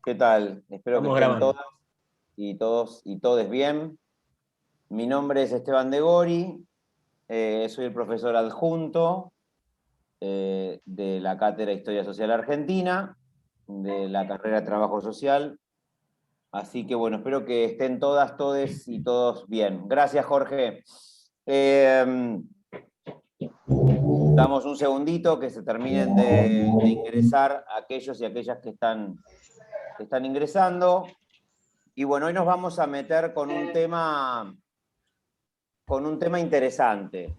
¿Qué tal? Espero que Estamos estén grabando. todos y todes bien. Mi nombre es Esteban de Gori, soy el profesor adjunto de la Cátedra Historia Social Argentina, de la carrera de Trabajo Social. Así que bueno, espero que estén todas, todes y todos bien. Gracias, Jorge. Damos un segundito que se terminen de ingresar aquellos y aquellas que están ingresando. Y bueno, hoy nos vamos a meter con un tema interesante.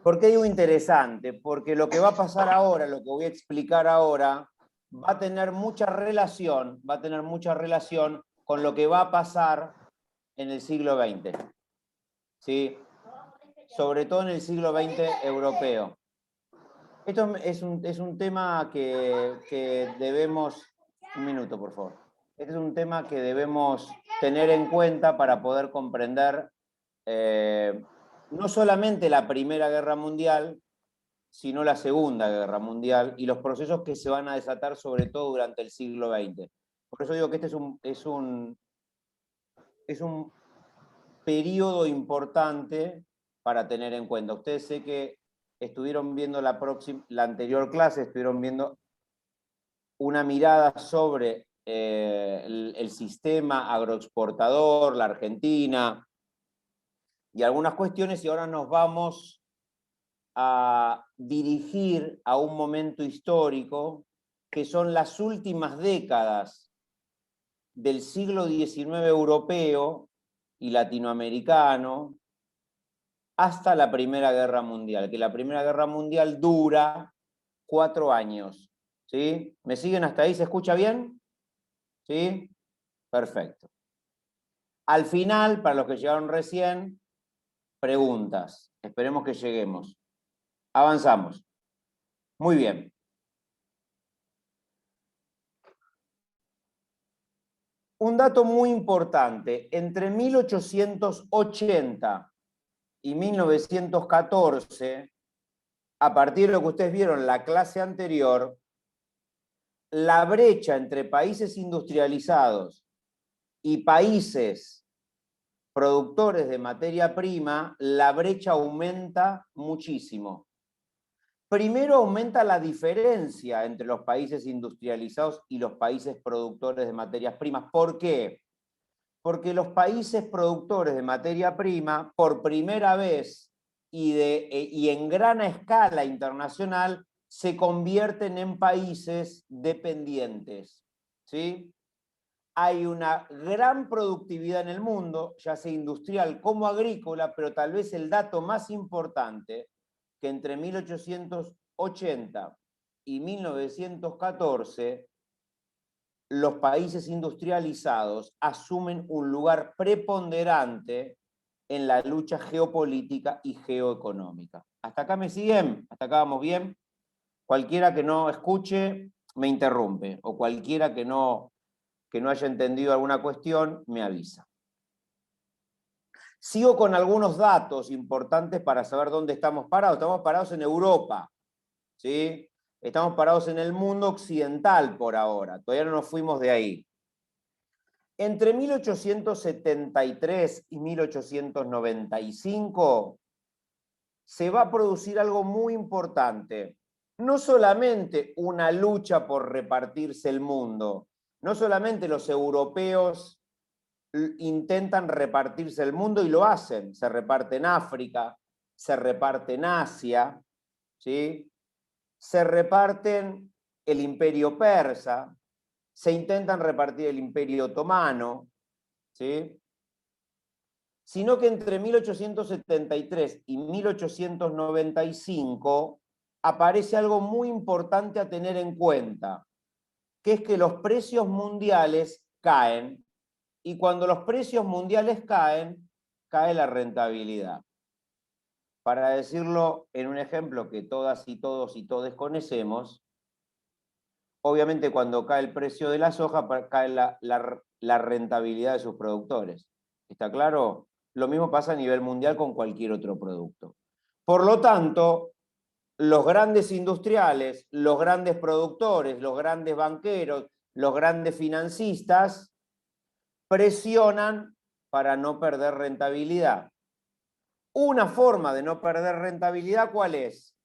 ¿Por qué digo interesante? Porque lo que va a pasar ahora, lo que voy a explicar ahora, va a tener mucha relación con lo que va a pasar en el siglo XX. ¿Sí? Sobre todo en el siglo XX europeo. Esto es un tema que debemos... Un minuto, por favor. Este es un tema que debemos tener en cuenta para poder comprender no solamente la Primera Guerra Mundial, sino la Segunda Guerra Mundial y los procesos que se van a desatar sobre todo durante el siglo XX. Por eso digo que este es un periodo importante para tener en cuenta. Ustedes sé que estuvieron viendo la anterior clase, estuvieron viendo una mirada sobre el sistema agroexportador, la Argentina, y algunas cuestiones, y ahora nos vamos a dirigir a un momento histórico que son las últimas décadas del siglo XIX europeo y latinoamericano hasta la Primera Guerra Mundial, que la Primera Guerra Mundial dura 4 años. ¿Sí? ¿Me siguen hasta ahí? ¿Se escucha bien? ¿Sí? Perfecto. Al final, para los que llegaron recién, preguntas. Esperemos que lleguemos. Avanzamos. Muy bien. Un dato muy importante. Entre 1880 y 1914, a partir de lo que ustedes vieron en la clase anterior, la brecha entre países industrializados y países productores de materia prima, la brecha aumenta muchísimo. Primero aumenta la diferencia entre los países industrializados y los países productores de materias primas. ¿Por qué? Porque los países productores de materia prima, por primera vez y en gran escala internacional, se convierten en países dependientes. ¿Sí? Hay una gran productividad en el mundo, ya sea industrial como agrícola, pero tal vez el dato más importante, que entre 1880 y 1914, los países industrializados asumen un lugar preponderante en la lucha geopolítica y geoeconómica. ¿Hasta acá me siguen? ¿Hasta acá vamos bien? Cualquiera que no escuche me interrumpe, o cualquiera que no haya entendido alguna cuestión me avisa. Sigo con algunos datos importantes para saber dónde estamos parados. Estamos parados en Europa, ¿sí? Estamos parados en el mundo occidental por ahora, todavía no nos fuimos de ahí. Entre 1873 y 1895 se va a producir algo muy importante. No solamente una lucha por repartirse el mundo, no solamente los europeos intentan repartirse el mundo y lo hacen, se reparte en África, se reparte en Asia, ¿sí? Se reparten el imperio persa, se intentan repartir el imperio otomano, ¿sí? Sino que entre 1873 y 1895 aparece algo muy importante a tener en cuenta, que es que los precios mundiales caen, y cuando los precios mundiales caen, cae la rentabilidad. Para decirlo en un ejemplo que todas y todos y todes conocemos, obviamente cuando cae el precio de la soja, cae la rentabilidad de sus productores. ¿Está claro? Lo mismo pasa a nivel mundial con cualquier otro producto. Por lo tanto, los grandes industriales, los grandes productores, los grandes banqueros los grandes financistas presionan para no perder rentabilidad. Una forma de no perder rentabilidad, ¿cuál es?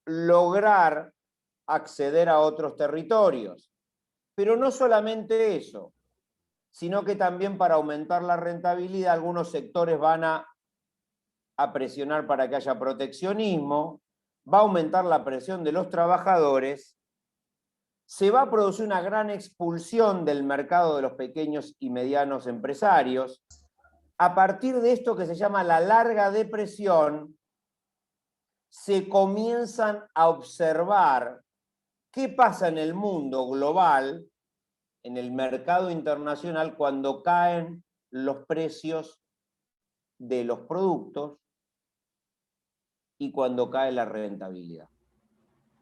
Lograr acceder a otros territorios. Pero no solamente eso, sino que también para aumentar la rentabilidad algunos sectores van a presionar para que haya proteccionismo, va a aumentar la presión de los trabajadores, se va a producir una gran expulsión del mercado de los pequeños y medianos empresarios. A partir de esto que se llama la larga depresión, se comienzan a observar qué pasa en el mundo global, en el mercado internacional, cuando caen los precios de los productos y cuando cae la rentabilidad.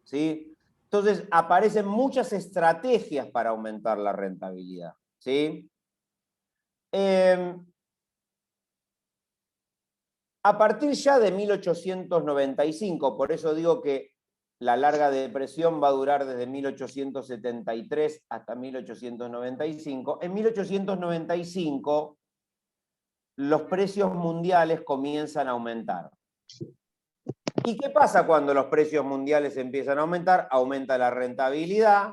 ¿Sí? Entonces aparecen muchas estrategias para aumentar la rentabilidad. ¿Sí? A partir ya de 1895, por eso digo que la larga depresión va a durar desde 1873 hasta 1895. En 1895 los precios mundiales comienzan a aumentar. ¿Y qué pasa cuando los precios mundiales empiezan a aumentar? Aumenta la rentabilidad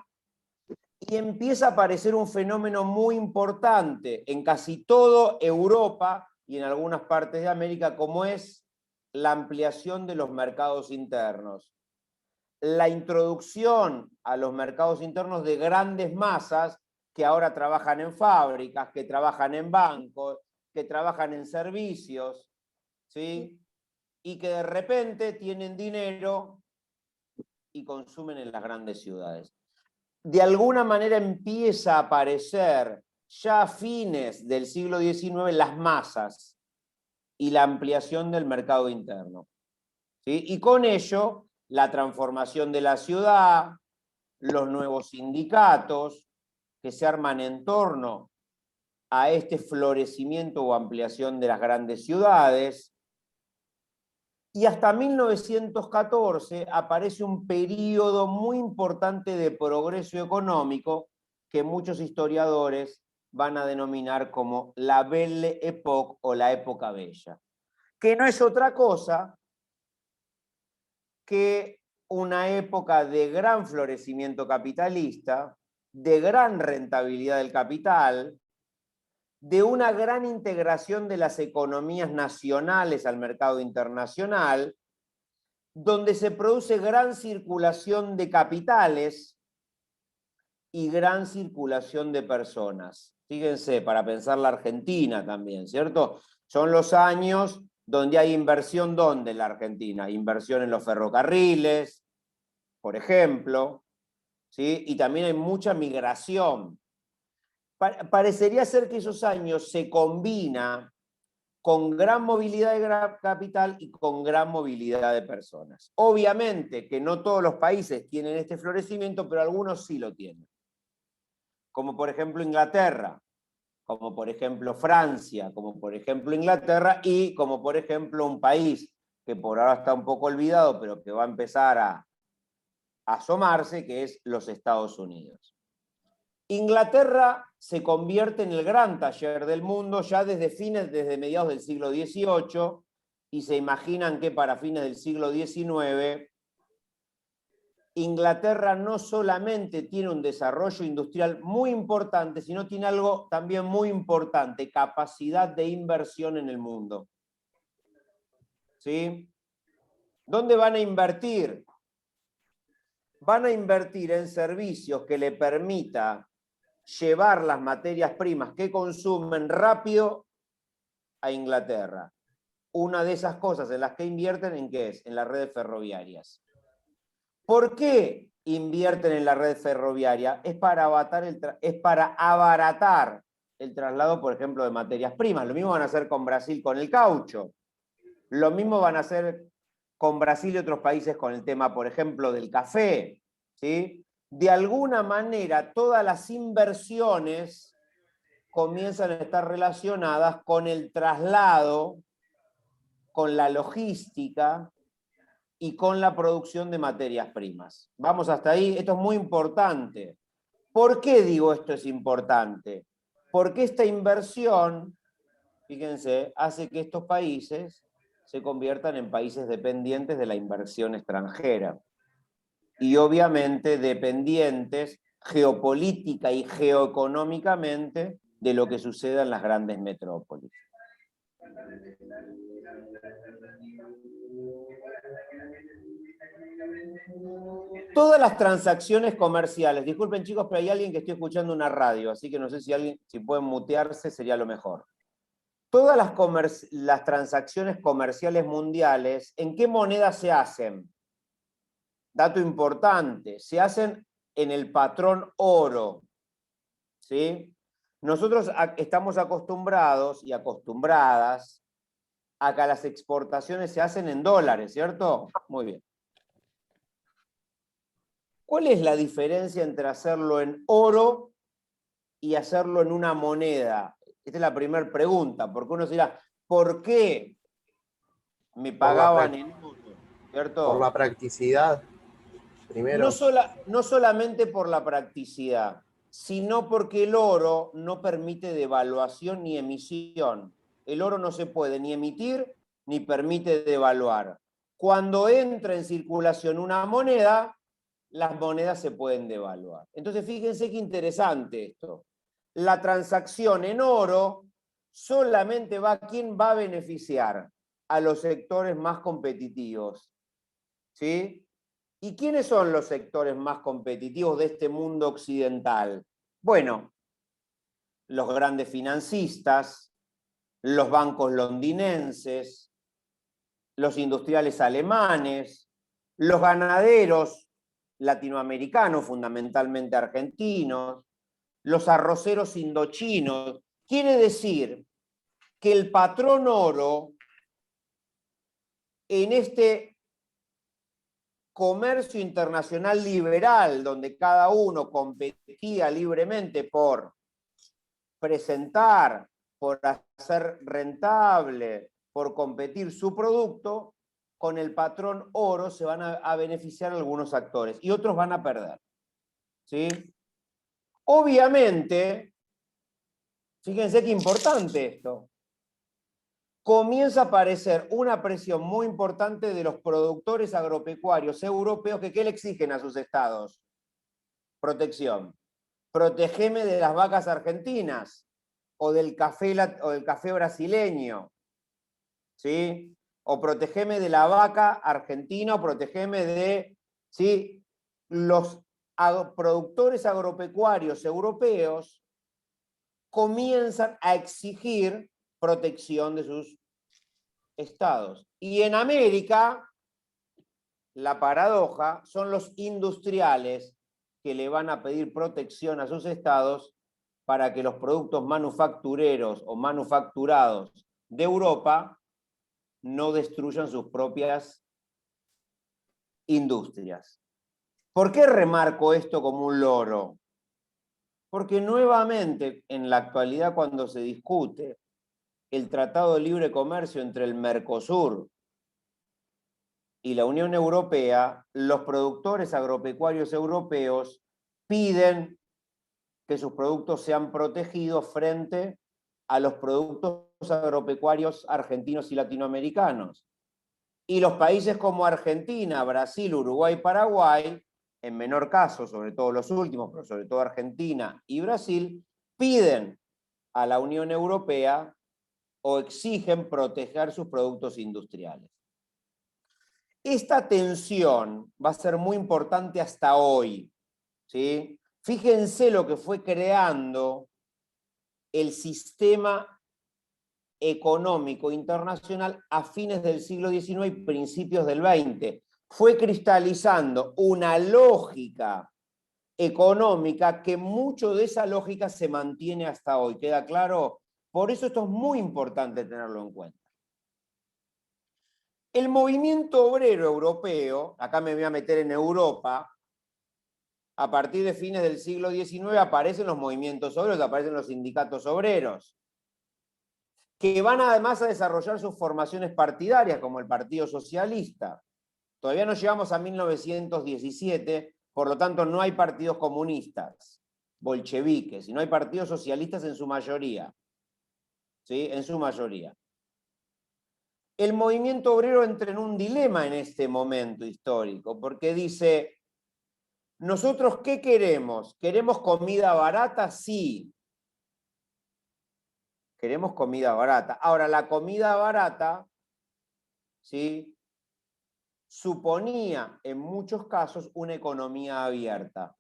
y empieza a aparecer un fenómeno muy importante en casi toda Europa y en algunas partes de América, como es la ampliación de los mercados internos. La introducción a los mercados internos de grandes masas que ahora trabajan en fábricas, que trabajan en bancos, que trabajan en servicios, ¿sí? Y que de repente tienen dinero y consumen en las grandes ciudades. De alguna manera empieza a aparecer ya a fines del siglo XIX las masas y la ampliación del mercado interno. ¿Sí? Y con ello, la transformación de la ciudad, los nuevos sindicatos que se arman en torno a este florecimiento o ampliación de las grandes ciudades. Y hasta 1914 aparece un periodo muy importante de progreso económico que muchos historiadores van a denominar como la Belle Époque o la época bella, que no es otra cosa que una época de gran florecimiento capitalista, de gran rentabilidad del capital, de una gran integración de las economías nacionales al mercado internacional, donde se produce gran circulación de capitales y gran circulación de personas. Fíjense, para pensar la Argentina también, ¿cierto? Son los años donde hay inversión, ¿dónde en la Argentina? Inversión en los ferrocarriles, por ejemplo, ¿sí? Y también hay mucha migración. Parecería ser que esos años se combina con gran movilidad de capital y con gran movilidad de personas. Obviamente que no todos los países tienen este florecimiento, pero algunos sí lo tienen. Como por ejemplo Inglaterra, como por ejemplo Francia, como por ejemplo Inglaterra y como por ejemplo un país que por ahora está un poco olvidado, pero que va a empezar a asomarse, que es los Estados Unidos. Inglaterra se convierte en el gran taller del mundo ya desde mediados del siglo XVIII, y se imaginan que para fines del siglo XIX, Inglaterra no solamente tiene un desarrollo industrial muy importante, sino tiene algo también muy importante: capacidad de inversión en el mundo. ¿Sí? ¿Dónde van a invertir? Van a invertir en servicios que le permita llevar las materias primas que consumen rápido a Inglaterra. Una de esas cosas en las que invierten, ¿en qué es? En las redes ferroviarias. ¿Por qué invierten en la red ferroviaria? Es para abaratar el traslado, por ejemplo, de materias primas. Lo mismo van a hacer con Brasil con el caucho. Lo mismo van a hacer con Brasil y otros países con el tema, por ejemplo, del café. ¿Sí? De alguna manera, todas las inversiones comienzan a estar relacionadas con el traslado, con la logística y con la producción de materias primas. Vamos hasta ahí, esto es muy importante, ¿Por qué digo esto es importante? Porque esta inversión, fíjense, hace que estos países se conviertan en países dependientes de la inversión extranjera. Y obviamente dependientes geopolítica y geoeconómicamente de lo que suceda en las grandes metrópolis. Todas las transacciones comerciales, disculpen chicos, pero hay alguien que estoy escuchando una radio, así que no sé si pueden mutearse, sería lo mejor. Todas las transacciones comerciales mundiales, ¿en qué moneda se hacen? Dato importante, se hacen en el patrón oro, ¿sí? Nosotros estamos acostumbrados y acostumbradas a que las exportaciones se hacen en dólares, ¿cierto? Muy bien. ¿Cuál es la diferencia entre hacerlo en oro y hacerlo en una moneda? Esta es la primera pregunta, porque uno se dirá, ¿por qué me pagaban en oro? ¿Cierto? Por la practicidad, primero. No solamente por la practicidad, sino porque el oro no permite devaluación ni emisión. El oro no se puede ni emitir ni permite devaluar. Cuando entra en circulación una moneda, las monedas se pueden devaluar. Entonces, fíjense qué interesante esto. La transacción en oro solamente ¿quién va a beneficiar? A los sectores más competitivos. ¿Sí? ¿Y quiénes son los sectores más competitivos de este mundo occidental? Bueno, los grandes financistas, los bancos londinenses, los industriales alemanes, los ganaderos latinoamericanos, fundamentalmente argentinos, los arroceros indochinos. Quiere decir que el patrón oro en este comercio internacional liberal, donde cada uno competía libremente por presentar, por hacer rentable, por competir su producto, con el patrón oro se van a beneficiar algunos actores y otros van a perder. ¿Sí? Obviamente, fíjense qué importante esto, comienza a aparecer una presión muy importante de los productores agropecuarios europeos que ¿qué le exigen a sus estados? Protección. Protegeme de las vacas argentinas o del café brasileño, ¿sí? O protegeme de la vaca argentina o protegeme de, ¿sí? Los productores agropecuarios europeos comienzan a exigir protección de sus estados. Y en América, la paradoja, son los industriales que le van a pedir protección a sus estados para que los productos manufactureros o manufacturados de Europa no destruyan sus propias industrias. ¿Por qué remarco esto como un loro? Porque nuevamente, en la actualidad, cuando se discute el Tratado de Libre Comercio entre el Mercosur y la Unión Europea, los productores agropecuarios europeos piden que sus productos sean protegidos frente a los productos agropecuarios argentinos y latinoamericanos. Y los países como Argentina, Brasil, Uruguay, Paraguay, en menor caso, sobre todo los últimos, pero sobre todo Argentina y Brasil, piden a la Unión Europea o exigen proteger sus productos industriales. Esta tensión va a ser muy importante hasta hoy, ¿sí? Fíjense lo que fue creando el sistema económico internacional a fines del siglo XIX y principios del XX. Fue cristalizando una lógica económica que mucho de esa lógica se mantiene hasta hoy. ¿Queda claro? Por eso esto es muy importante tenerlo en cuenta. El movimiento obrero europeo, acá me voy a meter en Europa, a partir de fines del siglo XIX aparecen los movimientos obreros, aparecen los sindicatos obreros, que van además a desarrollar sus formaciones partidarias, como el Partido Socialista. Todavía no llegamos a 1917, por lo tanto no hay partidos comunistas. bolcheviques, sino hay partidos socialistas en su mayoría. ¿Sí? En su mayoría. El movimiento obrero entra en un dilema en este momento histórico, porque dice, ¿nosotros qué queremos? ¿Queremos comida barata? Sí. Queremos comida barata. Ahora, la comida barata, ¿sí?, suponía en muchos casos una economía abierta.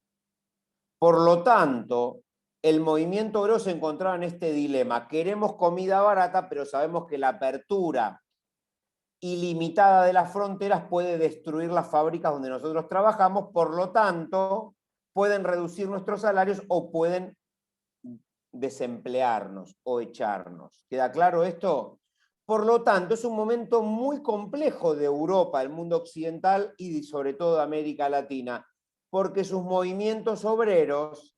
Por lo tanto, el movimiento obrero se encontraba en este dilema. Queremos comida barata, pero sabemos que la apertura ilimitada de las fronteras puede destruir las fábricas donde nosotros trabajamos, por lo tanto, pueden reducir nuestros salarios o pueden desemplearnos o echarnos. ¿Queda claro esto? Por lo tanto, es un momento muy complejo de Europa, el mundo occidental y sobre todo de América Latina, porque sus movimientos obreros,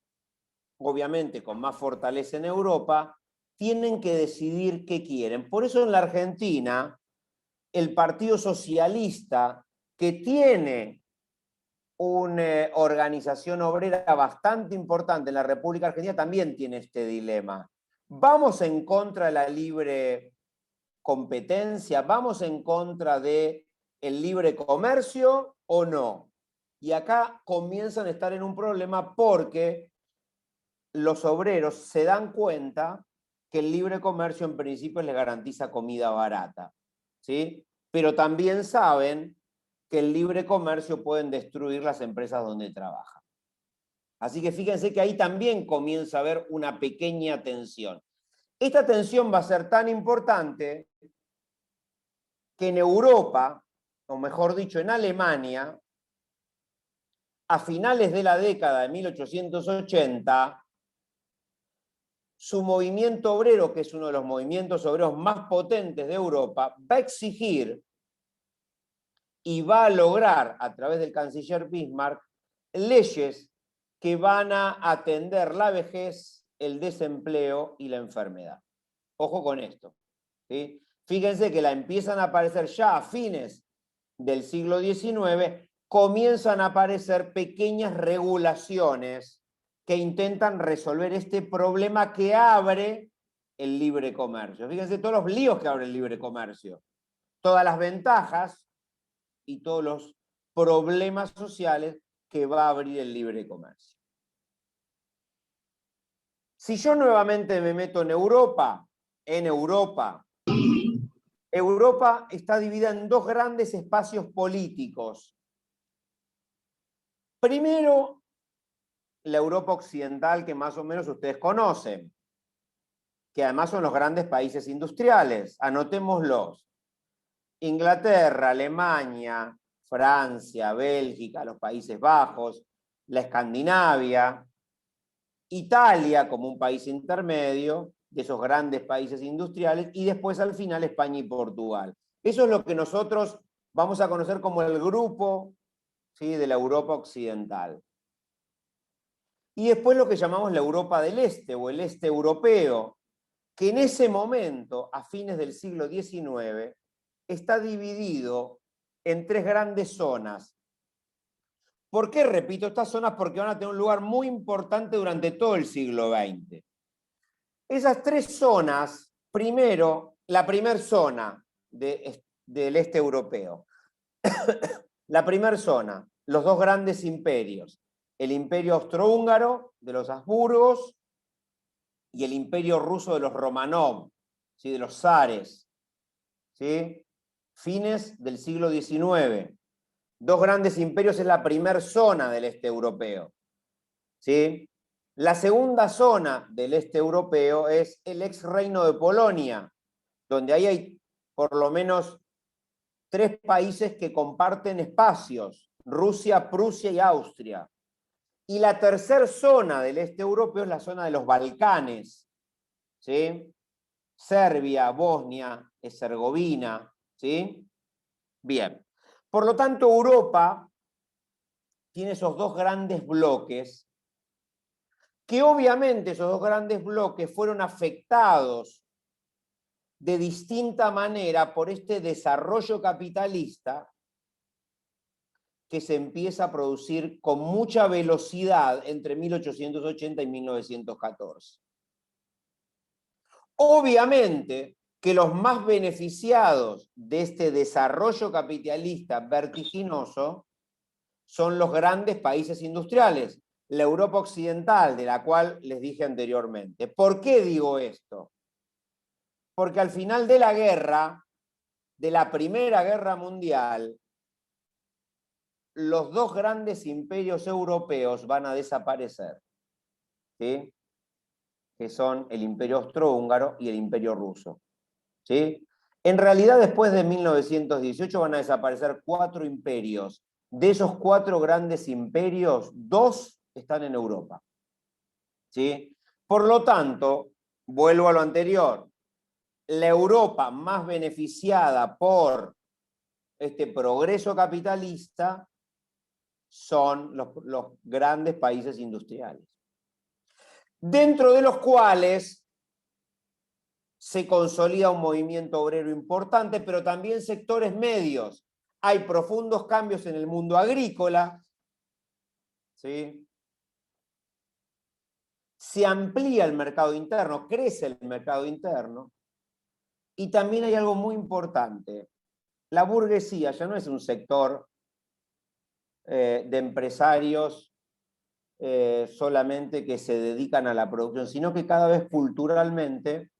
obviamente con más fortaleza en Europa, tienen que decidir qué quieren. Por eso en la Argentina, el Partido Socialista, que tiene una organización obrera bastante importante en la República Argentina, también tiene este dilema. ¿Vamos en contra de la libre competencia? ¿Vamos en contra del libre comercio o no? Y acá comienzan a estar en un problema porque los obreros se dan cuenta que el libre comercio en principio les garantiza comida barata, ¿sí? Pero también saben que el libre comercio pueden destruir las empresas donde trabajan. Así que fíjense que ahí también comienza a haber una pequeña tensión. Esta tensión va a ser tan importante que en Europa, o mejor dicho, en Alemania, a finales de la década de 1880, su movimiento obrero, que es uno de los movimientos obreros más potentes de Europa, va a exigir y va a lograr, a través del canciller Bismarck, leyes que van a atender la vejez, el desempleo y la enfermedad. Ojo con esto, ¿sí? Fíjense que la empiezan a aparecer ya a fines del siglo XIX, comienzan a aparecer pequeñas regulaciones que intentan resolver este problema que abre el libre comercio. Fíjense todos los líos que abre el libre comercio, todas las ventajas y todos los problemas sociales que va a abrir el libre comercio. Si yo nuevamente me meto en Europa, Europa está dividida en dos grandes espacios políticos. Primero, la Europa occidental, que más o menos ustedes conocen, que además son los grandes países industriales. Anotémoslos: Inglaterra, Alemania, Francia, Bélgica, los Países Bajos, la Escandinavia, Italia como un país intermedio de esos grandes países industriales, y después al final España y Portugal. Eso es lo que nosotros vamos a conocer como el grupo, ¿sí?, de la Europa occidental. Y después lo que llamamos la Europa del Este o el Este europeo, que en ese momento, a fines del siglo XIX, está dividido en tres grandes zonas. ¿Por qué repito estas zonas? Porque van a tener un lugar muy importante durante todo el siglo XX. Esas tres zonas, primero, la primera zona del este europeo. La primera zona, los dos grandes imperios, el imperio austrohúngaro de los Habsburgos y el imperio ruso de los Romanov, ¿sí?, de los zares, ¿sí?, fines del siglo XIX. Dos grandes imperios es la primera zona del este europeo, ¿sí? La segunda zona del este europeo es el ex reino de Polonia, donde ahí hay por lo menos tres países que comparten espacios: Rusia, Prusia y Austria. Y la tercera zona del este europeo es la zona de los Balcanes, ¿sí? Serbia, Bosnia, Herzegovina, ¿sí? Bien. Por lo tanto, Europa tiene esos dos grandes bloques, que obviamente esos dos grandes bloques fueron afectados de distinta manera por este desarrollo capitalista que se empieza a producir con mucha velocidad entre 1880 y 1914. Obviamente que los más beneficiados de este desarrollo capitalista vertiginoso son los grandes países industriales, la Europa occidental, de la cual les dije anteriormente. ¿Por qué digo esto? Porque al final de la guerra, de la Primera Guerra Mundial, los dos grandes imperios europeos van a desaparecer, ¿sí? Que son el Imperio Austrohúngaro y el Imperio Ruso, ¿sí? En realidad, después de 1918 van a desaparecer 4 imperios. De esos 4 grandes imperios, 2 están en Europa, ¿sí? Por lo tanto, vuelvo a lo anterior, la Europa más beneficiada por este progreso capitalista son los grandes países industriales, dentro de los cuales se consolida un movimiento obrero importante, pero también sectores medios. Hay profundos cambios en el mundo agrícola, ¿sí? Se amplía el mercado interno, crece el mercado interno, y también hay algo muy importante. La burguesía ya no es un sector de empresarios solamente que se dedican a la producción, sino que cada vez culturalmente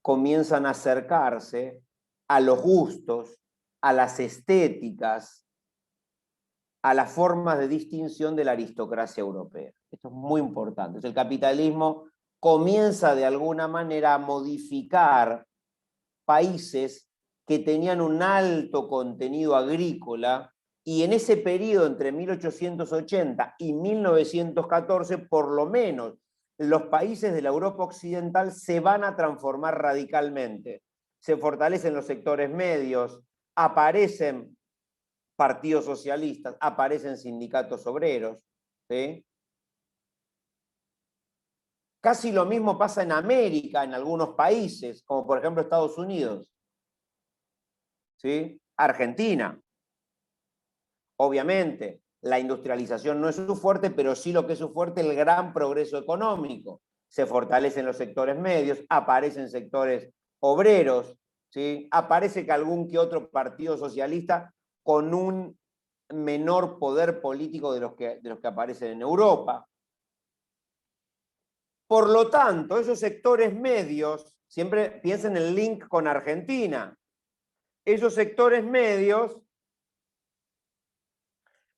comienzan a acercarse a los gustos, a las estéticas, a las formas de distinción de la aristocracia europea. Esto es muy importante. El capitalismo comienza de alguna manera a modificar países que tenían un alto contenido agrícola, y en ese periodo entre 1880 y 1914, por lo menos, los países de la Europa occidental se van a transformar radicalmente. Se fortalecen los sectores medios, aparecen partidos socialistas, aparecen sindicatos obreros, ¿sí? Casi lo mismo pasa en América, en algunos países, como por ejemplo Estados Unidos, ¿sí? Argentina. Obviamente, la industrialización no es su fuerte, pero sí lo que es su fuerte, el gran progreso económico. Se fortalecen los sectores medios, aparecen sectores obreros, ¿sí? Aparece que algún que otro partido socialista con un menor poder político de los que aparecen en Europa. Por lo tanto, esos sectores medios, siempre piensen en el link con Argentina, esos sectores medios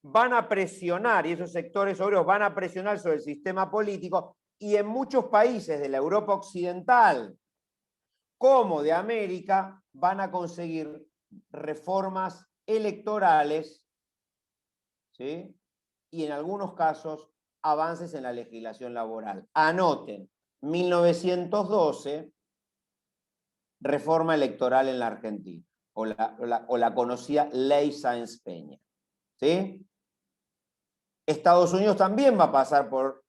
van a presionar, y esos sectores obreros van a presionar sobre el sistema político, y en muchos países de la Europa occidental como de América van a conseguir reformas electorales, ¿sí? Y en algunos casos avances en la legislación laboral. Anoten, 1912, reforma electoral en la Argentina, o la conocida Ley Sáenz Peña, ¿sí? Estados Unidos también va a pasar por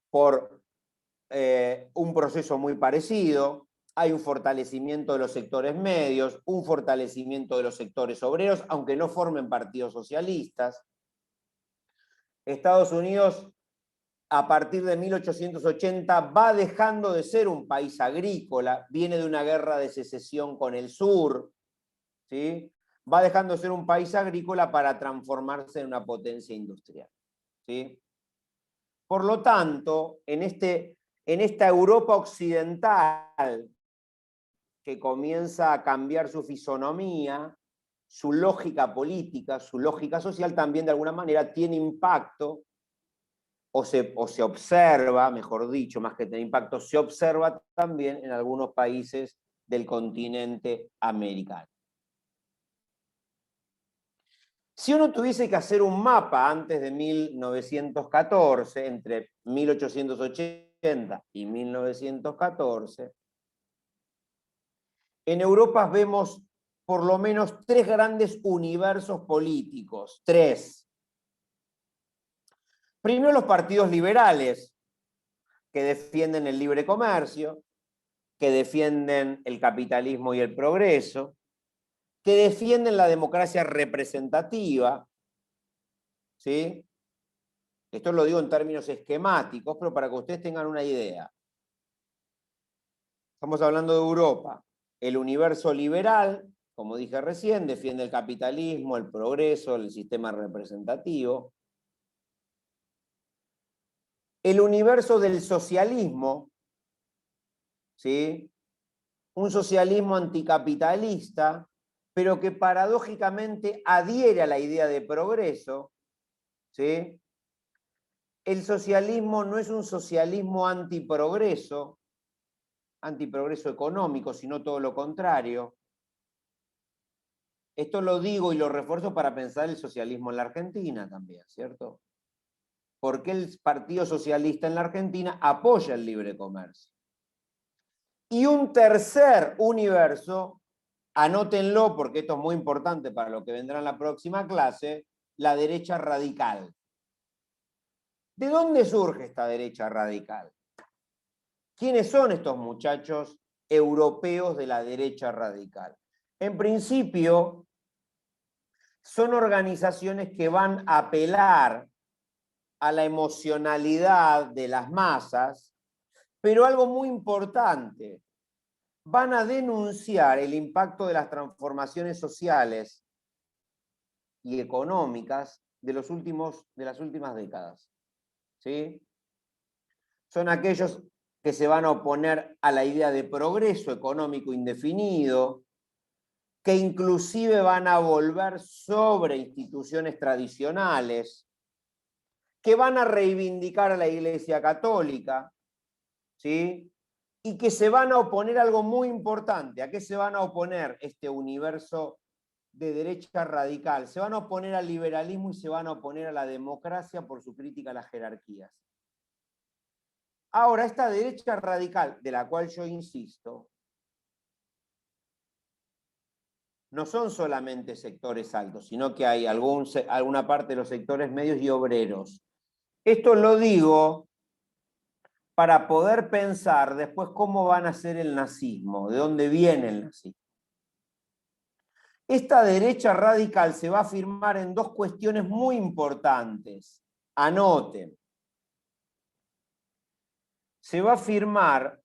un proceso muy parecido. Hay un fortalecimiento de los sectores medios, un fortalecimiento de los sectores obreros, aunque no formen partidos socialistas. Estados Unidos, a partir de 1880, va dejando de ser un país agrícola, viene de una guerra de secesión con el sur, ¿sí? Va dejando de ser un país agrícola para transformarse en una potencia industrial, ¿sí? Por lo tanto, en esta Europa occidental que comienza a cambiar su fisonomía, su lógica política, su lógica social, también de alguna manera tiene impacto, o se observa, mejor dicho, más que tener impacto, se observa también en algunos países del continente americano. Si uno tuviese que hacer un mapa antes de 1914, entre 1880 y 1914, en Europa vemos por lo menos 3 grandes universos políticos. 3. Primero, los partidos liberales, que defienden el libre comercio, que defienden el capitalismo y el progreso, que defienden la democracia representativa, ¿sí? Esto lo digo en términos esquemáticos, pero para que ustedes tengan una idea. Estamos hablando de Europa. El universo liberal, como dije recién, defiende el capitalismo, el progreso, el sistema representativo. El universo del socialismo, ¿sí? Un socialismo anticapitalista, pero que paradójicamente adhiere a la idea de progreso, ¿sí? El socialismo no es un socialismo antiprogreso económico, sino todo lo contrario. Esto lo digo y lo refuerzo para pensar el socialismo en la Argentina también, ¿cierto? Porque el Partido Socialista en la Argentina apoya el libre comercio. Y un tercer universo, anótenlo porque esto es muy importante para lo que vendrá en la próxima clase, la derecha radical. ¿De dónde surge esta derecha radical? ¿Quiénes son estos muchachos europeos de la derecha radical? En principio, son organizaciones que van a apelar a la emocionalidad de las masas, pero algo muy importante, van a denunciar el impacto de las transformaciones sociales y económicas de las últimas décadas. ¿Sí? Son aquellos que se van a oponer a la idea de progreso económico indefinido, que inclusive van a volver sobre instituciones tradicionales, que van a reivindicar a la Iglesia Católica, ¿sí? Y que se van a oponer a algo muy importante. ¿A qué se van a oponer este universo de derecha radical? Se van a oponer al liberalismo y se van a oponer a la democracia por su crítica a las jerarquías. Ahora, esta derecha radical, de la cual yo insisto, no son solamente sectores altos, sino que hay alguna parte de los sectores medios y obreros. Esto lo digo para poder pensar después cómo van a ser el nazismo, de dónde viene el nazismo. Esta derecha radical se va a afirmar en dos cuestiones muy importantes. Anoten. Se va a afirmar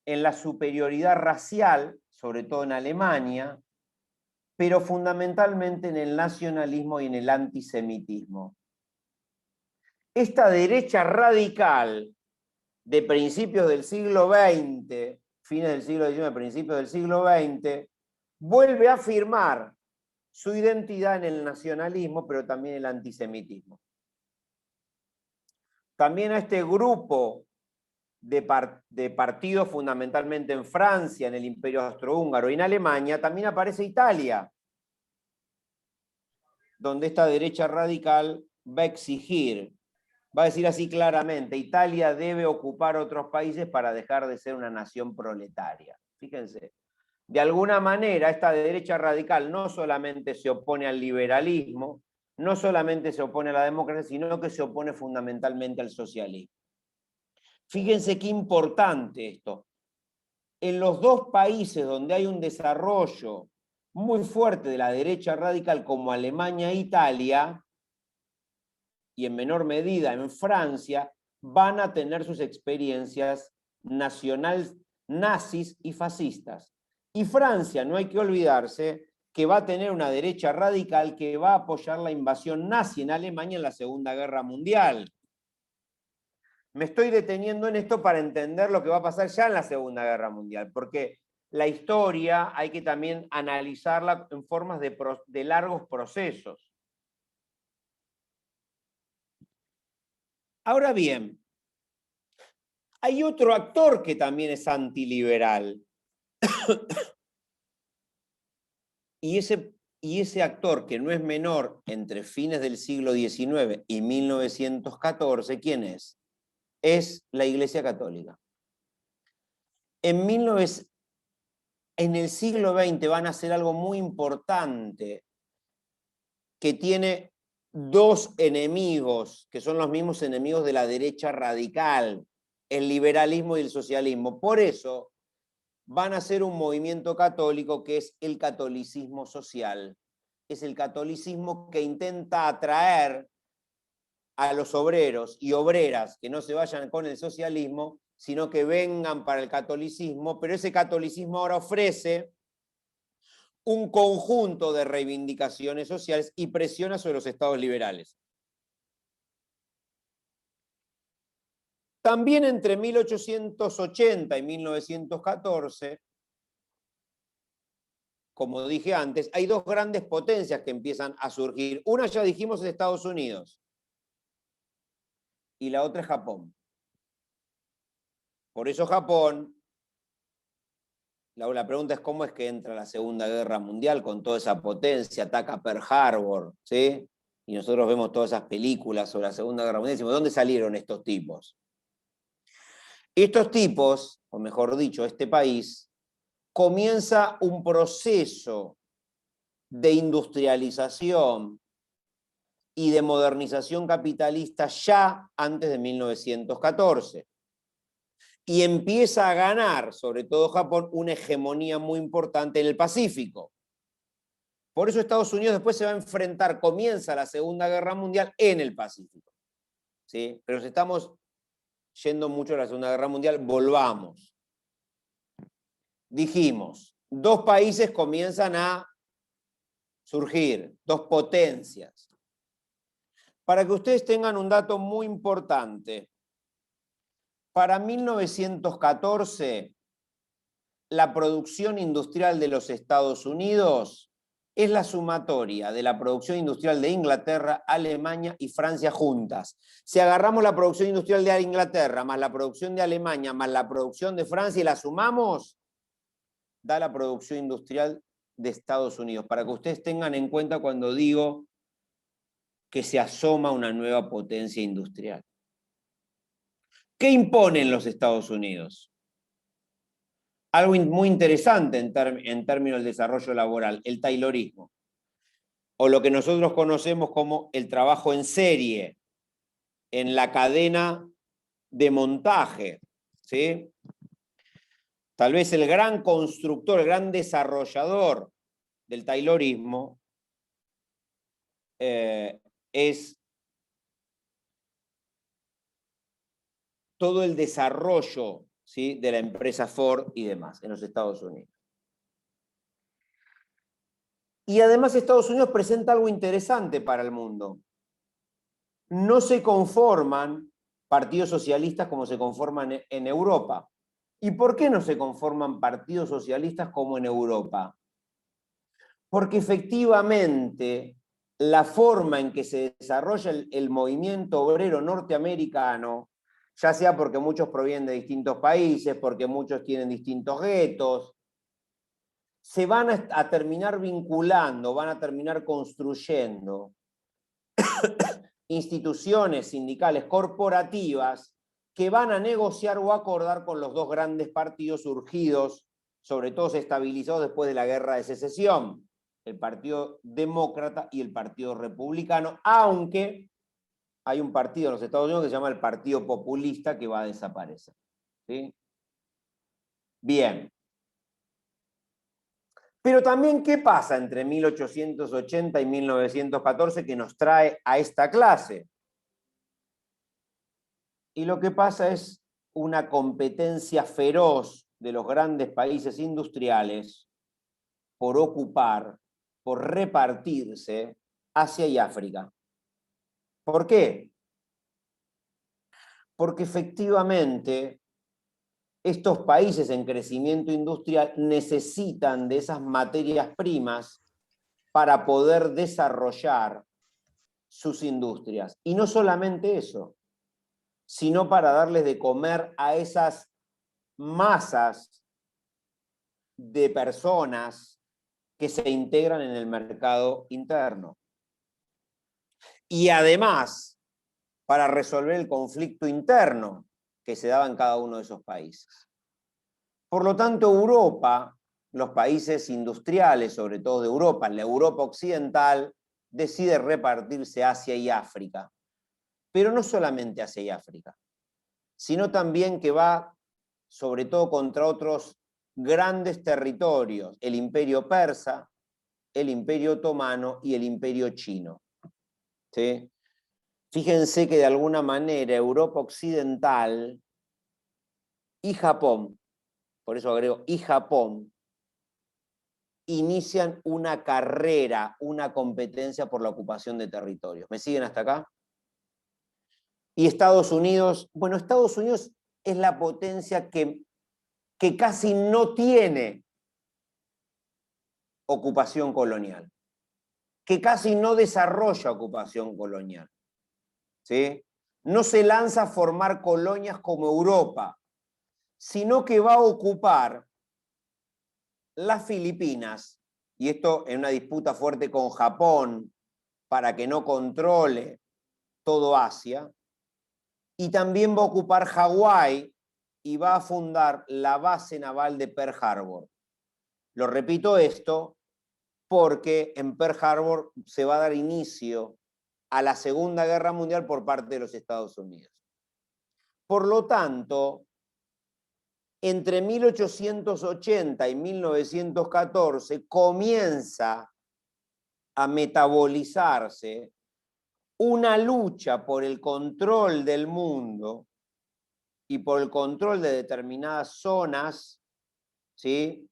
en la superioridad racial, sobre todo en Alemania, pero fundamentalmente en el nacionalismo y en el antisemitismo. Esta derecha radical de principios del siglo XX, fines del siglo XIX, principios del siglo XX, vuelve a afirmar su identidad en el nacionalismo, pero también en el antisemitismo. También a este grupo de partidos fundamentalmente en Francia, en el Imperio Austrohúngaro y en Alemania, también aparece Italia, donde esta derecha radical va a exigir, va a decir así claramente, Italia debe ocupar otros países para dejar de ser una nación proletaria. Fíjense, de alguna manera esta derecha radical no solamente se opone al liberalismo, no solamente se opone a la democracia, sino que se opone fundamentalmente al socialismo. Fíjense qué importante esto. En los dos países donde hay un desarrollo muy fuerte de la derecha radical, como Alemania e Italia, y en menor medida en Francia, van a tener sus experiencias nacional nazis y fascistas. Y Francia, no hay que olvidarse, que va a tener una derecha radical que va a apoyar la invasión nazi en Alemania en la Segunda Guerra Mundial. Me estoy deteniendo en esto para entender lo que va a pasar ya en la Segunda Guerra Mundial, porque la historia hay que también analizarla en formas de largos procesos. Ahora bien, hay otro actor que también es antiliberal. Y ese actor, que no es menor, entre fines del siglo XIX y 1914, ¿quién es? Es la Iglesia Católica. En el siglo XX van a hacer algo muy importante que tiene dos enemigos, que son los mismos enemigos de la derecha radical, el liberalismo y el socialismo. Por eso van a hacer un movimiento católico que es el catolicismo social. Es el catolicismo que intenta atraer a los obreros y obreras que no se vayan con el socialismo, sino que vengan para el catolicismo, pero ese catolicismo ahora ofrece un conjunto de reivindicaciones sociales y presiona sobre los estados liberales. También entre 1880 y 1914, como dije antes, hay dos grandes potencias que empiezan a surgir. Una, ya dijimos, es Estados Unidos, y la otra es Japón. Por eso Japón, la pregunta es cómo es que entra la Segunda Guerra Mundial con toda esa potencia, ataca Pearl Harbor, ¿sí? Y nosotros vemos todas esas películas sobre la Segunda Guerra Mundial y decimos, ¿dónde salieron estos tipos? Estos tipos, o mejor dicho, este país, comienza un proceso de industrialización y de modernización capitalista ya antes de 1914. Y empieza a ganar, sobre todo Japón, una hegemonía muy importante en el Pacífico. Por eso Estados Unidos después se va a enfrentar, comienza la Segunda Guerra Mundial en el Pacífico. ¿Sí? Pero si estamos yendo mucho a la Segunda Guerra Mundial, volvamos. Dijimos, dos países comienzan a surgir, dos potencias. Para que ustedes tengan un dato muy importante, para 1914, la producción industrial de los Estados Unidos es la sumatoria de la producción industrial de Inglaterra, Alemania y Francia juntas. Si agarramos la producción industrial de Inglaterra, más la producción de Alemania, más la producción de Francia y la sumamos, da la producción industrial de Estados Unidos. Para que ustedes tengan en cuenta cuando digo que se asoma una nueva potencia industrial. ¿Qué imponen los Estados Unidos? Algo muy interesante en términos del desarrollo laboral, el taylorismo, o lo que nosotros conocemos como el trabajo en serie, en la cadena de montaje, ¿sí? Tal vez el gran constructor, el gran desarrollador del taylorismo es todo el desarrollo, ¿sí?, de la empresa Ford y demás en los Estados Unidos. Y además Estados Unidos presenta algo interesante para el mundo. No se conforman partidos socialistas como se conforman en Europa. ¿Y por qué no se conforman partidos socialistas como en Europa? Porque efectivamente la forma en que se desarrolla el movimiento obrero norteamericano, ya sea porque muchos provienen de distintos países, porque muchos tienen distintos guetos, se van a terminar vinculando, van a terminar construyendo instituciones sindicales corporativas que van a negociar o acordar con los dos grandes partidos surgidos, sobre todo estabilizados después de la Guerra de Secesión, el Partido Demócrata y el Partido Republicano, aunque hay un partido en los Estados Unidos que se llama el Partido Populista que va a desaparecer. ¿Sí? Bien. Pero también, ¿qué pasa entre 1880 y 1914 que nos trae a esta clase? Y lo que pasa es una competencia feroz de los grandes países industriales por ocupar, por repartirse Asia y África. ¿Por qué? Porque efectivamente estos países en crecimiento industrial necesitan de esas materias primas para poder desarrollar sus industrias. Y no solamente eso, sino para darles de comer a esas masas de personas que se integran en el mercado interno. Y además, para resolver el conflicto interno que se daba en cada uno de esos países. Por lo tanto, Europa, los países industriales, sobre todo de Europa, la Europa occidental, decide repartirse Asia y África. Pero no solamente Asia y África, sino también que va, sobre todo, contra otros grandes territorios, el Imperio Persa, el Imperio Otomano y el Imperio Chino. ¿Sí? Fíjense que de alguna manera Europa Occidental y Japón, por eso agrego y Japón, inician una carrera, una competencia por la ocupación de territorios. ¿Me siguen hasta acá? Y Estados Unidos, bueno, Estados Unidos es la potencia que casi no tiene ocupación colonial, que casi no desarrolla ocupación colonial, ¿sí? No se lanza a formar colonias como Europa, sino que va a ocupar las Filipinas, y esto en una disputa fuerte con Japón para que no controle todo Asia, y también va a ocupar Hawái y va a fundar la base naval de Pearl Harbor. Lo repito esto porque en Pearl Harbor se va a dar inicio a la Segunda Guerra Mundial por parte de los Estados Unidos. Por lo tanto, entre 1880 y 1914 comienza a metabolizarse una lucha por el control del mundo y por el control de determinadas zonas, ¿sí?,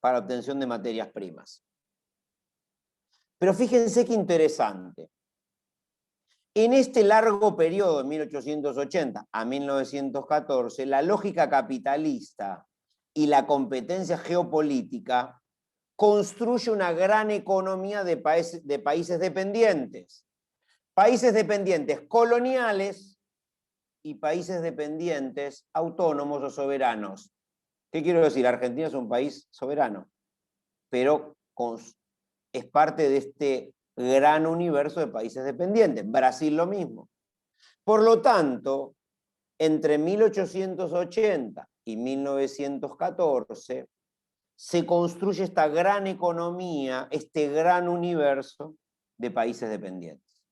para obtención de materias primas. Pero fíjense qué interesante. En este largo periodo, de 1880 a 1914, la lógica capitalista y la competencia geopolítica construye una gran economía de países dependientes. Países dependientes coloniales y países dependientes autónomos o soberanos. ¿Qué quiero decir? Argentina es un país soberano, pero es parte de este gran universo de países dependientes. Brasil lo mismo. Por lo tanto, entre 1880 y 1914 se construye esta gran economía, este gran universo de países dependientes.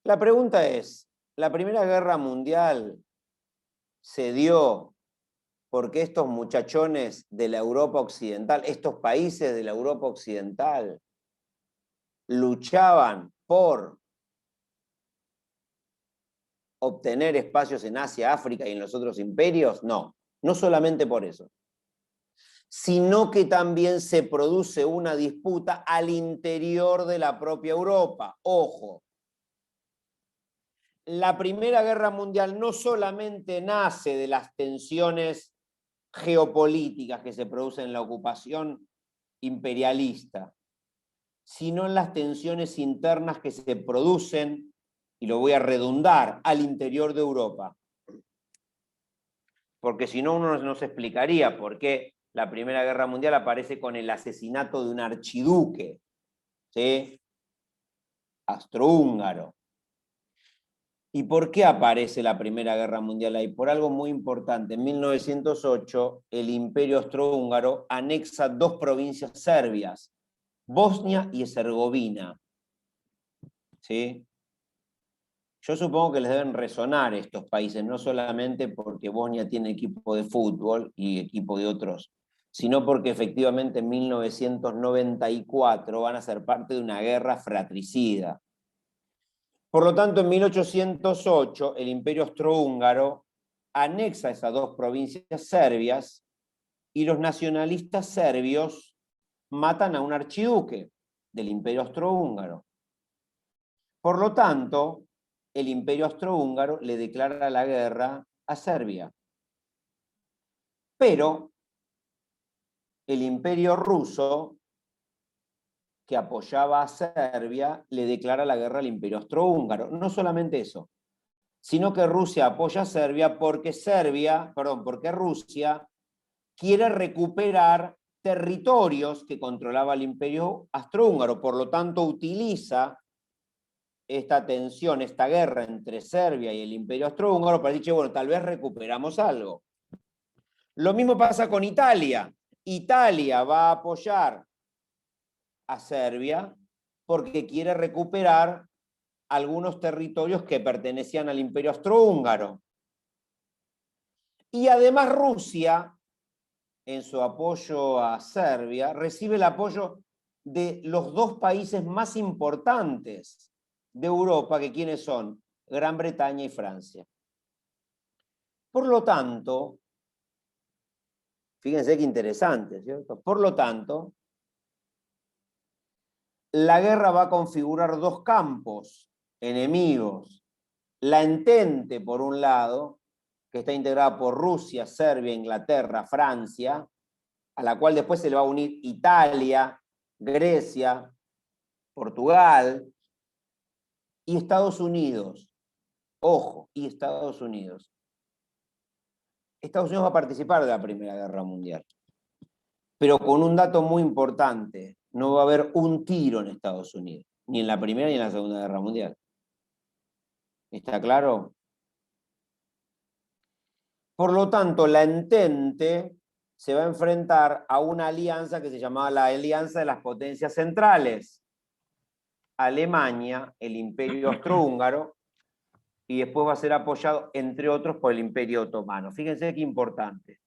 La pregunta es, ¿la Primera Guerra Mundial se dio porque estos muchachones de la Europa Occidental, estos países de la Europa Occidental, luchaban por obtener espacios en Asia, África y en los otros imperios? No, no solamente por eso, sino que también se produce una disputa al interior de la propia Europa. Ojo, la Primera Guerra Mundial no solamente nace de las tensiones geopolíticas que se producen en la ocupación imperialista, sino en las tensiones internas que se producen, y lo voy a redundar, al interior de Europa. Porque si no, uno no se explicaría por qué la Primera Guerra Mundial aparece con el asesinato de un archiduque, ¿sí?, austrohúngaro. ¿Y por qué aparece la Primera Guerra Mundial ahí? Por algo muy importante. En 1908, el Imperio Austrohúngaro anexa dos provincias serbias, Bosnia y Herzegovina. ¿Sí? Yo supongo que les deben resonar estos países, no solamente porque Bosnia tiene equipo de fútbol y equipo de otros, sino porque efectivamente en 1994 van a ser parte de una guerra fratricida. Por lo tanto, en 1808, el Imperio Austrohúngaro anexa esas dos provincias serbias y los nacionalistas serbios matan a un archiduque del Imperio Austrohúngaro. Por lo tanto, el Imperio Austrohúngaro le declara la guerra a Serbia. Pero el Imperio Ruso, que apoyaba a Serbia, le declara la guerra al Imperio Austrohúngaro. No solamente eso, sino que Rusia apoya a Serbia porque Rusia quiere recuperar territorios que controlaba el Imperio Austrohúngaro. Por lo tanto, utiliza esta tensión, esta guerra entre Serbia y el Imperio Austrohúngaro para decir, bueno, tal vez recuperamos algo. Lo mismo pasa con Italia. Italia va a apoyar a Serbia porque quiere recuperar algunos territorios que pertenecían al Imperio Austrohúngaro. Y además Rusia, en su apoyo a Serbia, recibe el apoyo de los dos países más importantes de Europa, que ¿quiénes son? Gran Bretaña y Francia. Por lo tanto, fíjense qué interesante, ¿cierto? Por lo tanto, la guerra va a configurar dos campos enemigos. La Entente, por un lado, que está integrada por Rusia, Serbia, Inglaterra, Francia, a la cual después se le va a unir Italia, Grecia, Portugal y Estados Unidos. Ojo, y Estados Unidos. Estados Unidos va a participar de la Primera Guerra Mundial, pero con un dato muy importante: no va a haber un tiro en Estados Unidos, ni en la Primera ni en la Segunda Guerra Mundial. ¿Está claro? Por lo tanto, la Entente se va a enfrentar a una alianza que se llamaba la Alianza de las Potencias Centrales. Alemania, el Imperio Austrohúngaro, y después va a ser apoyado, entre otros, por el Imperio Otomano. Fíjense qué importante.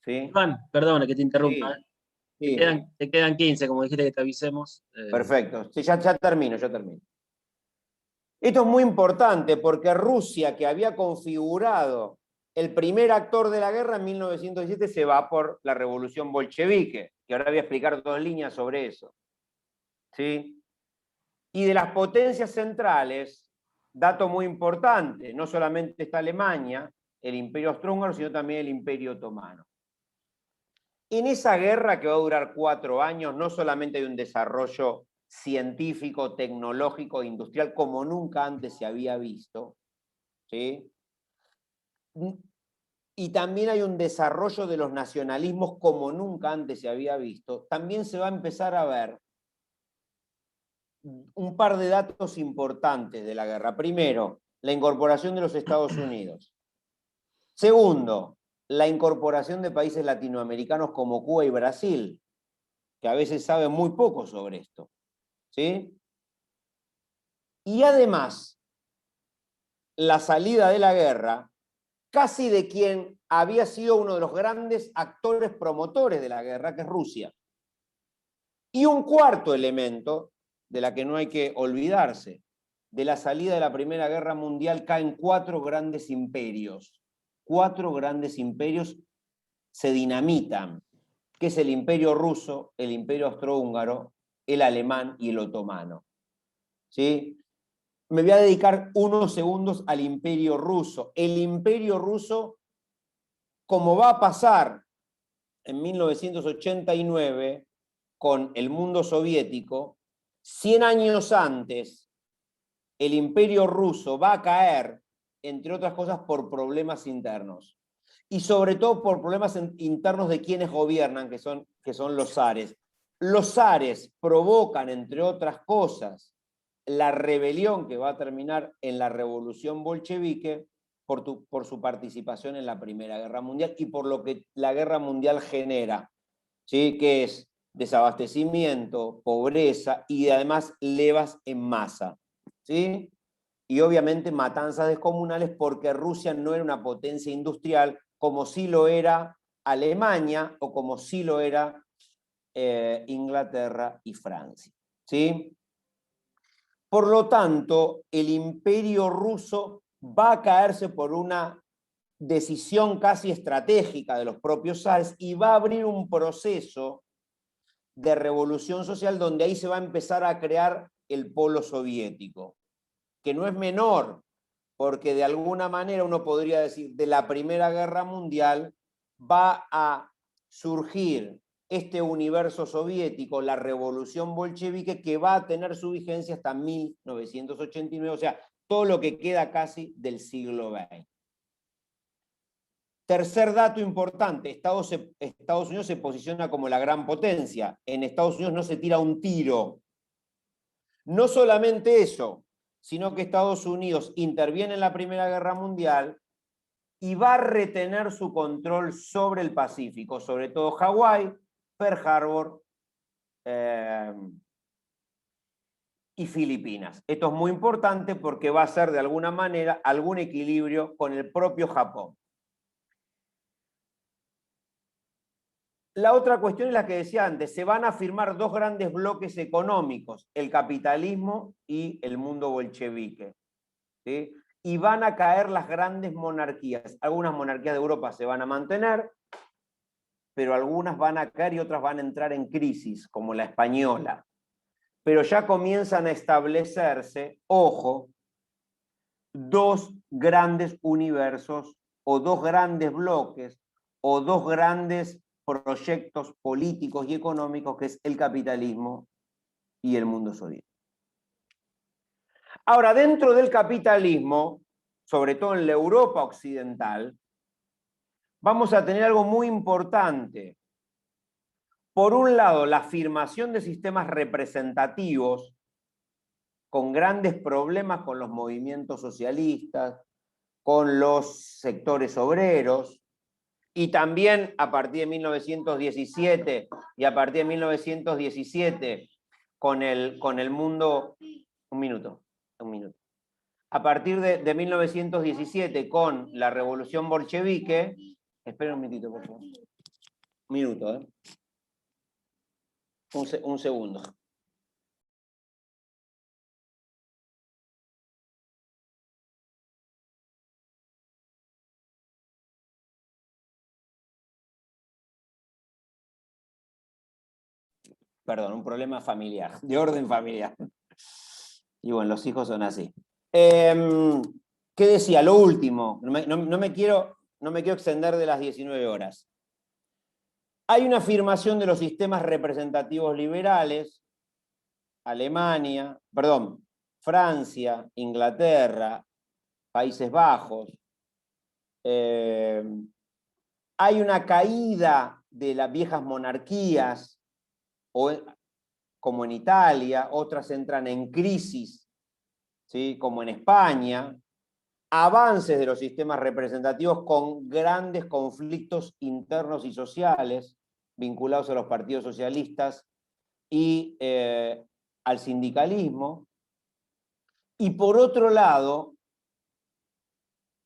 ¿Sí? Iván, perdona que te interrumpa. Sí, sí. Te quedan 15, como dijiste que te avisemos. Perfecto. Sí, ya termino. Esto es muy importante porque Rusia, que había configurado el primer actor de la guerra en 1917, se va por la revolución bolchevique, que ahora voy a explicar 2 líneas sobre eso. ¿Sí? Y de las potencias centrales, dato muy importante, no solamente está Alemania, el Imperio Austrohúngaro, sino también el Imperio Otomano. En esa guerra, que va a durar 4 años, no solamente hay un desarrollo científico, tecnológico, industrial, como nunca antes se había visto, ¿sí? Y también hay un desarrollo de los nacionalismos como nunca antes se había visto. También se va a empezar a ver un par de datos importantes de la guerra. Primero, la incorporación de los Estados Unidos. Segundo, la incorporación de países latinoamericanos como Cuba y Brasil, que a veces saben muy poco sobre esto. ¿Sí? Y además, la salida de la guerra, casi de quien había sido uno de los grandes actores promotores de la guerra, que es Rusia. Y un cuarto elemento, de la que no hay que olvidarse: de la salida de la Primera Guerra Mundial caen 4 grandes imperios. 4 grandes imperios se dinamitan, que es el Imperio Ruso, el Imperio Austrohúngaro, el alemán y el otomano. ¿Sí? Me voy a dedicar unos segundos al Imperio Ruso. El Imperio Ruso, como va a pasar en 1989 con el mundo soviético, 100 años antes, el Imperio Ruso va a caer, entre otras cosas, por problemas internos. Y sobre todo por problemas internos de quienes gobiernan, que son los zares. Los zares provocan, entre otras cosas, la rebelión que va a terminar en la revolución bolchevique por su participación en la Primera Guerra Mundial y por lo que la Guerra Mundial genera, ¿sí? Que es desabastecimiento, pobreza y además levas en masa, ¿sí? Y obviamente matanzas descomunales, porque Rusia no era una potencia industrial como sí lo era Alemania o como sí lo era Inglaterra y Francia. ¿Sí? Por lo tanto, el Imperio Ruso va a caerse por una decisión casi estratégica de los propios zares y va a abrir un proceso de revolución social donde ahí se va a empezar a crear el polo soviético, que no es menor, porque de alguna manera uno podría decir, de la Primera Guerra Mundial va a surgir este universo soviético, la revolución bolchevique, que va a tener su vigencia hasta 1989, o sea, todo lo que queda casi del siglo XX. Tercer dato importante: Estados Unidos se posiciona como la gran potencia. En Estados Unidos no se tira un tiro. No solamente eso, sino que Estados Unidos interviene en la Primera Guerra Mundial y va a retener su control sobre el Pacífico, sobre todo Hawái, Pearl Harbor y Filipinas. Esto es muy importante porque va a ser de alguna manera algún equilibrio con el propio Japón. La otra cuestión es la que decía antes, se van a firmar dos grandes bloques económicos, el capitalismo y el mundo bolchevique, ¿sí? Y van a caer las grandes monarquías. Algunas monarquías de Europa se van a mantener, pero algunas van a caer y otras van a entrar en crisis, como la española. Pero ya comienzan a establecerse, ojo, dos grandes universos o dos grandes bloques o dos grandes proyectos políticos y económicos, que es el capitalismo y el mundo soviético. Ahora, dentro del capitalismo, sobre todo en la Europa occidental, vamos a tener algo muy importante. Por un lado, la afirmación de sistemas representativos con grandes problemas con los movimientos socialistas, con los sectores obreros, y también a partir de 1917 y a partir de 1917 con el mundo... Un minuto. A partir de 1917 con la revolución bolchevique... Espera un minutito, por favor. Un minuto, ¿eh? Un segundo. Perdón, un problema familiar, de orden familiar. Y bueno, los hijos son así. ¿Qué decía? Lo último, no me quiero extender de las 19 horas. Hay una afirmación de los sistemas representativos liberales, Francia, Inglaterra, Países Bajos. Hay una caída de las viejas monarquías, como en Italia, otras entran en crisis, ¿sí? Como en España, avances de los sistemas representativos con grandes conflictos internos y sociales vinculados a los partidos socialistas y al sindicalismo. Y por otro lado,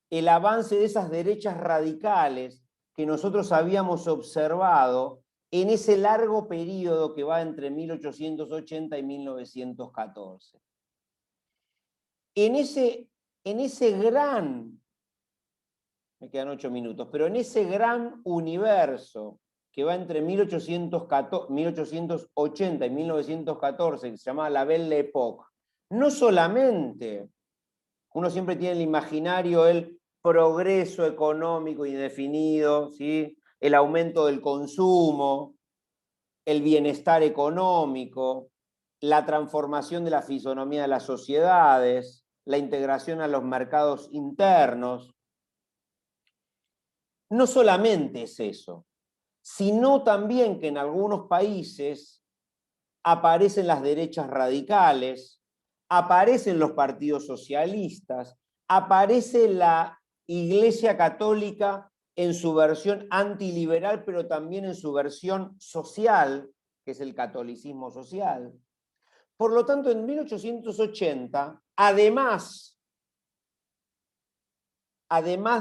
el avance de esas derechas radicales que nosotros habíamos observado en ese largo periodo que va entre 1880 y 1914. En ese gran, me quedan 8 minutos, pero en ese gran universo que va entre 1880 y 1914, que se llama la Belle Époque, no solamente uno siempre tiene en el imaginario el progreso económico indefinido, ¿sí? El aumento del consumo, el bienestar económico, la transformación de la fisonomía de las sociedades, la integración a los mercados internos. No solamente es eso, sino también que en algunos países aparecen las derechas radicales, aparecen los partidos socialistas, aparece la Iglesia Católica en su versión antiliberal, pero también en su versión social, que es el catolicismo social. Por lo tanto, en 1880, además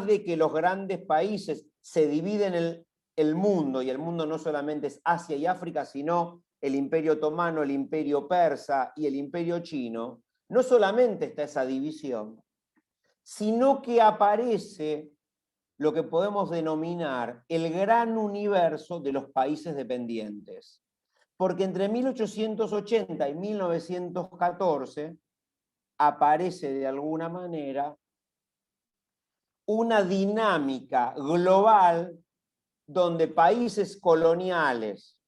de que los grandes países se dividen el mundo, y el mundo no solamente es Asia y África, sino el Imperio Otomano, el Imperio Persa y el Imperio Chino, no solamente está esa división, sino que aparece lo que podemos denominar el gran universo de los países dependientes. Porque entre 1880 y 1914 aparece de alguna manera una dinámica global donde países coloniales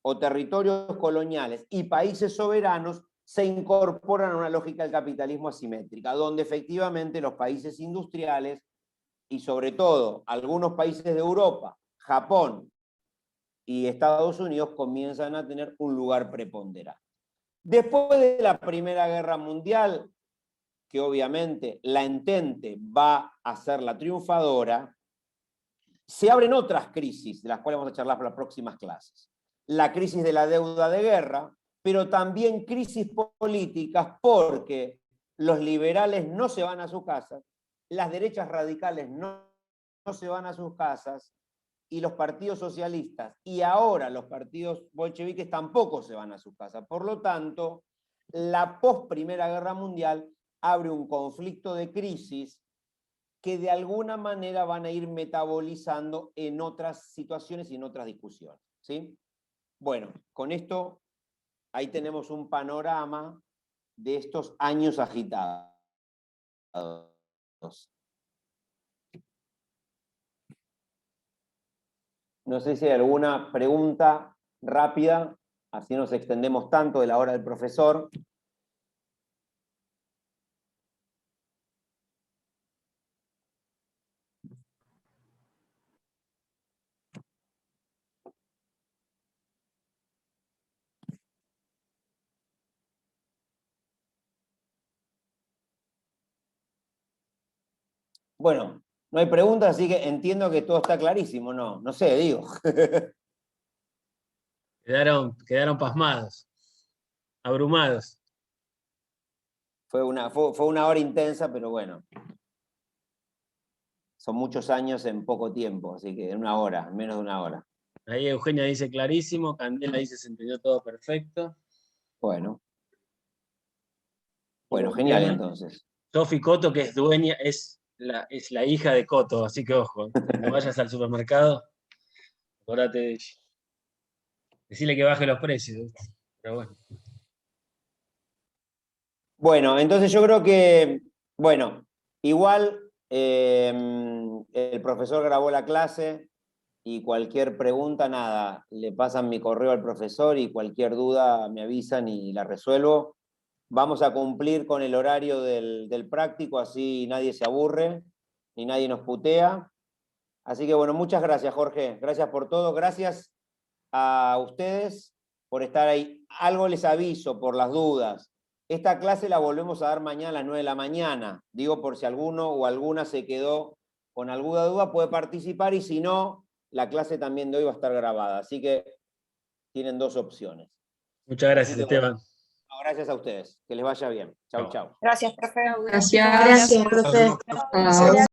o territorios coloniales y países soberanos se incorporan a una lógica del capitalismo asimétrica, donde efectivamente los países industriales y sobre todo algunos países de Europa, Japón y Estados Unidos comienzan a tener un lugar preponderante. Después de la Primera Guerra Mundial, que obviamente la Entente va a ser la triunfadora, se abren otras crisis, de las cuales vamos a charlar para las próximas clases. La crisis de la deuda de guerra, pero también crisis políticas, porque los liberales no se van a sus casas, las derechas radicales no se van a sus casas, y los partidos socialistas y ahora los partidos bolcheviques tampoco se van a sus casas. Por lo tanto, la post-Primera Guerra Mundial abre un conflicto de crisis que de alguna manera van a ir metabolizando en otras situaciones y en otras discusiones, ¿sí? Bueno, con esto ahí tenemos un panorama de estos años agitados. No sé si hay alguna pregunta rápida, así nos extendemos tanto de la hora del profesor. Bueno, no hay preguntas, así que entiendo que todo está clarísimo, ¿no? No sé, digo. Quedaron pasmados, abrumados. Fue una hora intensa, pero bueno. Son muchos años en poco tiempo, así que en una hora, en menos de una hora. Ahí Eugenia dice clarísimo, Candela dice se entendió todo perfecto. Bueno. Bueno, genial entonces. Sofi Coto, que es dueña, es la hija de Coto, así que ojo, cuando vayas al supermercado, acordate de ella. Decirle que baje los precios, ¿viste? Pero bueno. Bueno, entonces yo creo que, bueno, igual el profesor grabó la clase y cualquier pregunta, nada, le pasan mi correo al profesor y cualquier duda me avisan y la resuelvo. Vamos a cumplir con el horario del práctico, así nadie se aburre, ni nadie nos putea. Así que bueno, muchas gracias, Jorge. Gracias por todo. Gracias a ustedes por estar ahí. Algo les aviso por las dudas. Esta clase la volvemos a dar mañana a las 9 de la mañana. Digo, por si alguno o alguna se quedó con alguna duda, puede participar y si no, la clase también de hoy va a estar grabada. Así que tienen dos opciones. Muchas gracias, Esteban. Bueno, gracias a ustedes. Que les vaya bien. Chau, chau. Gracias, profe. Gracias, profe.